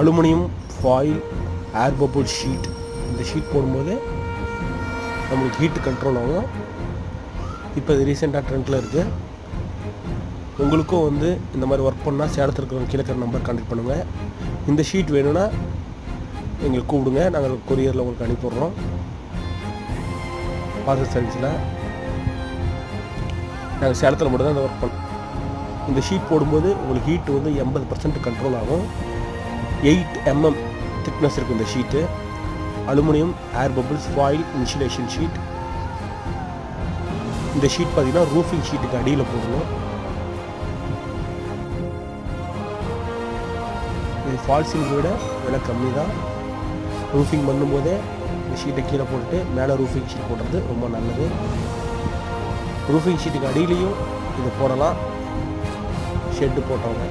Aluminium foil ஏர் bubble sheet. இந்த sheet போடும்போது நம்மளுக்கு ஹீட்டு கண்ட்ரோல் ஆகும். இப்போ இது ரீசெண்டாக ட்ரெண்டில் இருக்குது. உங்களுக்கும் வந்து இந்த மாதிரி ஒர்க் பண்ணால் சேலத்தில் இருக்கிறவங்க கீழே இருக்கிற நம்பர் கான்டெக்ட் பண்ணுங்கள். இந்த ஷீட் வேணும்னா எங்களுக்கு கூப்பிடுங்க, நாங்கள் கொரியரில் உங்களுக்கு அனுப்பிடுறோம். பார்சல் சர்வீஸில் நாங்கள் சேலத்தில் மட்டும் தான் இந்த ஒர்க் பண்ணோம். இந்த ஷீட் போடும்போது உங்களுக்கு ஹீட் வந்து 80% கண்ட்ரோல் ஆகும். 8 mm திக்னஸ் இருக்குது இந்த ஷீட்டு. அலுமினியம் ஏர் பபுள்ஸ் ஃபாயில் இன்சுலேஷன் ஷீட். இந்த ஷீட் பார்த்தீங்கன்னா ரூஃபிங் ஷீட்டுக்கு அடியில் போடணும். இது ஃபால் சீலிங்கை விட விலை கம்மி தான். ரூஃபிங் பண்ணும்போதே இந்த ஷீட்டை கீழே போட்டுட்டு மேலே ரூஃபிங் ஷீட் போடுறது ரொம்ப நல்லது. ரூஃபிங் ஷீட்டுக்கு அடியிலையும் இது போடலாம் ஷெட்டு போட்டவங்க.